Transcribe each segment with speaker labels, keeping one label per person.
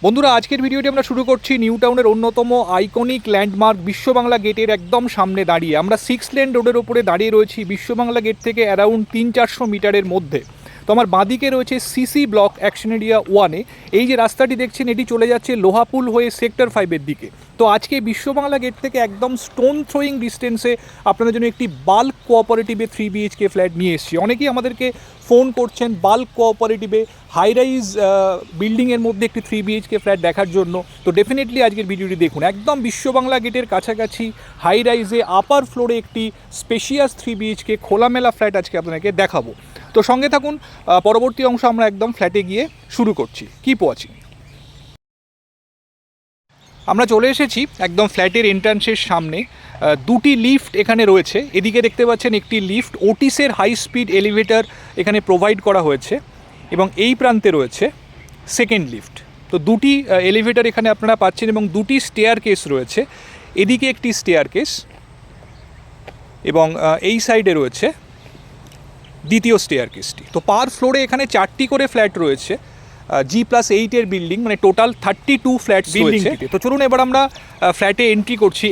Speaker 1: বন্ধুরা, আজকের ভিডিওটি আমরা শুরু করছি নিউ টাউনের অন্যতম আইকনিক ল্যান্ডমার্ক বিশ্ববাংলা গেটের একদম সামনে দাঁড়িয়ে। আমরা 6 লেন রোডের ওপরে দাঁড়িয়ে রয়েছি বিশ্ববাংলা গেট থেকে অ্যারাউন্ড 300-400 মিটারের মধ্যে। তো আমার বাঁদিকে রয়েছে সিসি ব্লক অ্যাকশন এরিয়া 1-এ। এই যে রাস্তাটি দেখছেন এটি চলে যাচ্ছে লোহাপুল হয়ে সেক্টর 5-এর দিকে। তো আজকে বিশ্ববাংলা গেট থেকে একদম স্টোন থ্রোয়িং ডিস্টেন্সে আপনাদের জন্য একটি বাল্ক কোঅপারেটিভে 3 BHK ফ্ল্যাট নিয়ে এসেছি। অনেকেই আমাদেরকে ফোন করছেন বাল্ক কোঅপারেটিভে হাই রাইজ বিল্ডিংয়ের মধ্যে একটি 3 BHK ফ্ল্যাট দেখার জন্য। তো ডেফিনেটলি আজকের ভিডিওটি দেখুন। একদম বিশ্ববাংলা গেটের কাছাকাছি হাই রাইজে আপার ফ্লোরে একটি স্পেশিয়াস 3 BHK খোলামেলা ফ্ল্যাট আজকে আপনাদেরকে দেখাবো। তো সঙ্গে থাকুন, পরবর্তী অংশ আমরা একদম ফ্ল্যাটে গিয়ে শুরু করছি। Keep watching. আমরা চলে এসেছি একদম ফ্ল্যাটের এন্ট্রান্সের সামনে। দুটি লিফট এখানে রয়েছে। এদিকে দেখতে পাচ্ছেন একটি লিফট, ওটিসের হাই স্পিড এলিভেটর এখানে প্রোভাইড করা হয়েছে এবং এই প্রান্তে রয়েছে সেকেন্ড লিফট। তো দুটি এলিভেটর এখানে আপনারা পাচ্ছেন এবং দুটি স্টেয়ার কেস রয়েছে। এদিকে একটি স্টেয়ার কেস এবং এই সাইডে রয়েছে দ্বিতীয় স্টেয়ার কেসটি। তো পার ফ্লোরে এখানে 4টি করে ফ্ল্যাট রয়েছে। G+8-এর বিল্ডিং, মানে টোটাল 32 ফ্ল্যাটস রয়েছে। তো চলুন এবার আমরা ফ্ল্যাটে এন্ট্রি করছি।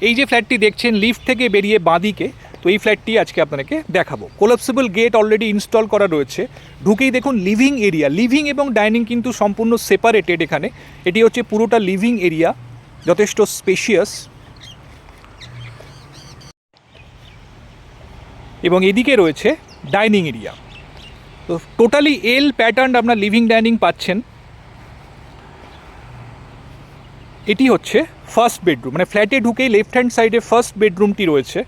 Speaker 1: এই যে ফ্ল্যাটটি দেখছেন লিফট থেকে বেরিয়ে বাঁদিকে, তো এই ফ্ল্যাটটি আজকে আপনাকে দেখাবো। কোলাপসেবল গেট অলরেডি ইনস্টল করা রয়েছে। ঢুকেই দেখুন লিভিং এরিয়া, লিভিং এবং ডাইনিং কিন্তু সম্পূর্ণ সেপারেটেড। এখানে এটি হচ্ছে পুরোটা লিভিং এরিয়া, যথেষ্ট স্পেশিয়াস। এবং এদিকে রয়েছে ডাইনিং এরিয়া। তো টোটালি এল প্যাটার্ন আপনার লিভিং ডাইনিং পাচ্ছেন। এটি হচ্ছে ফার্স্ট বেডরুম, মানে ফ্ল্যাটে ঢুকেই লেফট হ্যান্ড সাইডে ফার্স্ট বেডরুমটি রয়েছে।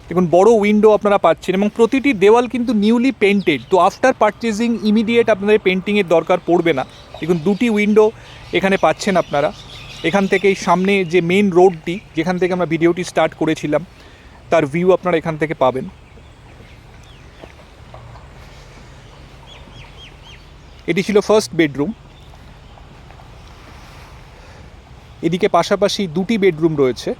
Speaker 1: দেখুন বড় উইন্ডো আপনারা পাচ্ছেন এবং প্রতিটি দেওয়াল কিন্তু নিউলি পেন্টেড। তো আফটার পারচেজিং ইমিডিয়েট আপনাদের পেন্টিংয়ের দরকার পড়বে না। দেখুন দুটি উইন্ডো এখানে পাচ্ছেন আপনারা। এখান থেকেই সামনে যে মেন রোডটি, যেখান থেকে আমরা ভিডিওটি স্টার্ট করেছিলাম, তার ভিউ আপনারা এখান থেকে পাবেন। এটি ছিল ফার্স্ট বেডরুম। এদিকে পাশাপাশি দুটি বেডরুম রয়েছে।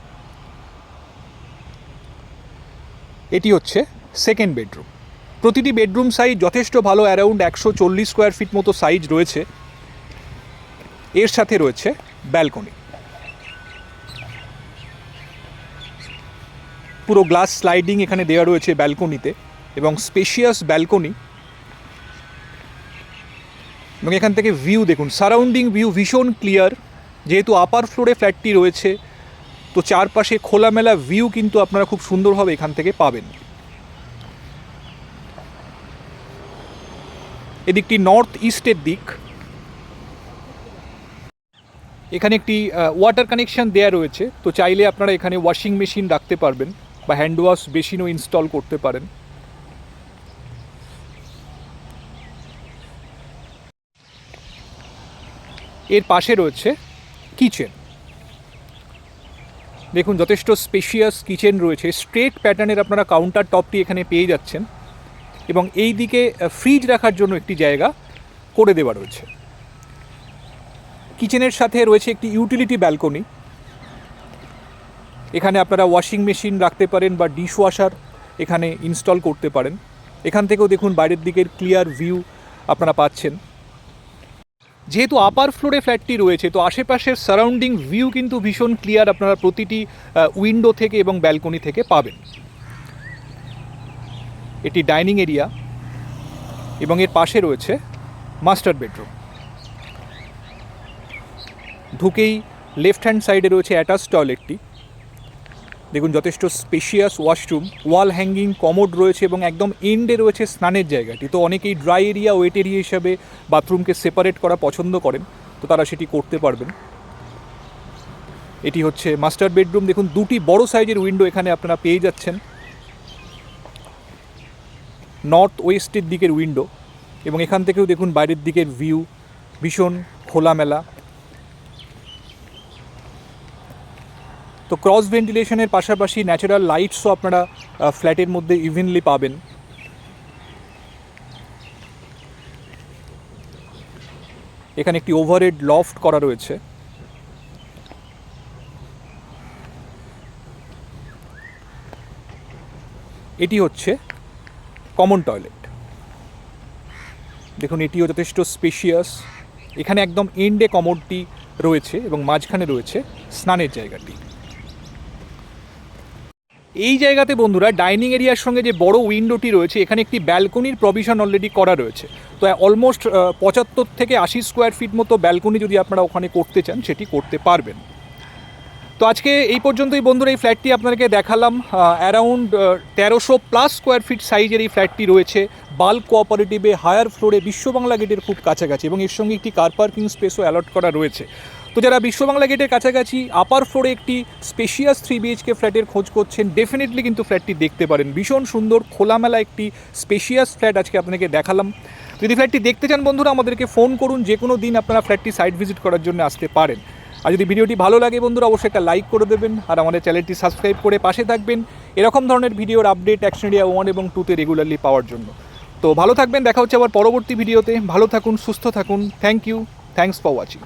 Speaker 1: এটি হচ্ছে সেকেন্ড বেডরুম। প্রতিটি বেডরুম সাইজ যথেষ্ট ভালো, অ্যারাউন্ড 140 স্কোয়ার ফিট মতো সাইজ রয়েছে। এর সাথে রয়েছে ব্যালকনি, পুরো গ্লাস স্লাইডিং এখানে দেওয়া রয়েছে ব্যালকনিতে এবং স্পেশিয়াস ব্যালকনি। এবং এখান থেকে ভিউ দেখুন, সারাউন্ডিং ভিউ ভীষণ ক্লিয়ার। যেহেতু আপার ফ্লোরে ফ্ল্যাটটি রয়েছে, তো চারপাশে খোলামেলা ভিউ কিন্তু আপনারা খুব সুন্দরভাবে এখান থেকে পাবেন। এদিকটি নর্থ ইস্টের দিক। এখানে একটি ওয়াটার কানেকশন দেয়া রয়েছে। তো চাইলে আপনারা এখানে ওয়াশিং মেশিন রাখতে পারবেন বা হ্যান্ড ওয়াশ বেসিনও ইনস্টল করতে পারেন। এর পাশে রয়েছে কিচেন। দেখুন যথেষ্ট স্পেশিয়াস কিচেন রয়েছে। স্ট্রেট প্যাটার্নের আপনারা কাউন্টার টপটি এখানে পেয়ে যাচ্ছেন এবং এই দিকে ফ্রিজ রাখার জন্য একটি জায়গা করে দেওয়া রয়েছে। কিচেনের সাথে রয়েছে একটি ইউটিলিটি ব্যালকনি। এখানে আপনারা ওয়াশিং মেশিন রাখতে পারেন বা ডিশ ওয়াশার এখানে ইনস্টল করতে পারেন। এখান থেকেও দেখুন বাইরের দিকের ক্লিয়ার ভিউ আপনারা পাচ্ছেন। যেহেতু আপার ফ্লোরে ফ্ল্যাটটি রয়েছে, তো আশেপাশের সারাউন্ডিং ভিউ কিন্তু ভীষণ ক্লিয়ার আপনারা প্রতিটি উইন্ডো থেকে এবং ব্যালকনি থেকে পাবেন। এটি ডাইনিং এরিয়া এবং এর পাশে রয়েছে মাস্টার বেডরুম। ঢুকেই লেফট হ্যান্ড সাইডে রয়েছে অ্যাটাচ টয়লেটটি। দেখুন যথেষ্ট spacious washroom, wall hanging commode রয়েছে এবং একদম এন্ডে রয়েছে স্নানের জায়গাটি। তো অনেকেই ড্রাই এরিয়া ওয়েট এরিয়া হিসাবে বাথরুমকে সেপারেট করা পছন্দ করেন, তো তারা সেটি করতে পারবেন। এটি হচ্ছে মাস্টার বেডরুম। দেখুন দুটি বড় সাইজের উইন্ডো এখানে আপনারা পেয়ে যাচ্ছেন। নর্থ ওয়েস্টের দিকের উইন্ডো এবং এখান থেকেও দেখুন বাইরের দিকের ভিউ ভীষণ খোলামেলা। তো ক্রস ভেন্টিলেশনের পাশাপাশি ন্যাচারাল লাইটসও আপনারা ফ্ল্যাটের মধ্যে ইভেনলি পাবেন। এখানে একটি ওভারহেড লফট করা রয়েছে। এটি হচ্ছে কমন টয়লেট। দেখুন এটিও যথেষ্ট স্পেশিয়াস এখানে একদম এন্ডে কমোডটি রয়েছে এবং মাঝখানে রয়েছে স্নানের জায়গাটি। এই জায়গাতে বন্ধুরা ডাইনিং এরিয়ার সঙ্গে যে বড় উইন্ডোটি রয়েছে এখানে একটি ব্যালকনির প্রভিশন অলরেডি করা রয়েছে। তো অলমোস্ট 75 থেকে 80 স্কোয়ার ফিট মতো ব্যালকনি যদি আপনারা ওখানে করতে চান সেটি করতে পারবেন। তো আজকে এই পর্যন্তই বন্ধুরা, এই ফ্ল্যাটটি আপনাদেরকে দেখালাম। অ্যারাউন্ড 1300+ স্কোয়ার ফিট সাইজের এই ফ্ল্যাটটি রয়েছে বাল্ক কোঅপারেটিভে হায়ার ফ্লোরে বিশ্ববাংলা গেটের খুব কাছাকাছি, এবং এর সঙ্গে একটি কার পার্কিং স্পেসও অ্যালট করা রয়েছে। তো যারা বিশ্ববাংলা গেটের কাছাকাছি আপার ফ্লোরে একটি স্পেশিয়াস 3 BHK ফ্ল্যাটের খোঁজ করছেন, ডেফিনেটলি কিন্তু ফ্ল্যাটটি দেখতে পারেন। ভীষণ সুন্দর খোলামেলা একটি স্পেশিয়াস ফ্ল্যাট আজকে আপনাদেরকে দেখালাম। যদি ফ্ল্যাটটি দেখতে চান বন্ধুরা, আমাদেরকে ফোন করুন, যে কোনো দিন আপনারা ফ্ল্যাটটি সাইট ভিজিট করার জন্য আসতে পারেন। আর যদি ভিডিওটি ভালো লাগে বন্ধুরা, অবশ্যই একটা লাইক করে দেবেন আর আমাদের চ্যানেলটি সাবস্ক্রাইব করে পাশে থাকবেন এরকম ধরনের ভিডিওর আপডেট অ্যাকশন এরিয়া 1 এবং 2-তে রেগুলারলি পাওয়ার জন্য। তো ভালো থাকবেন, দেখা হচ্ছে আবার পরবর্তী ভিডিওতে। ভালো থাকুন, সুস্থ থাকুন। Thank you, thanks for watching.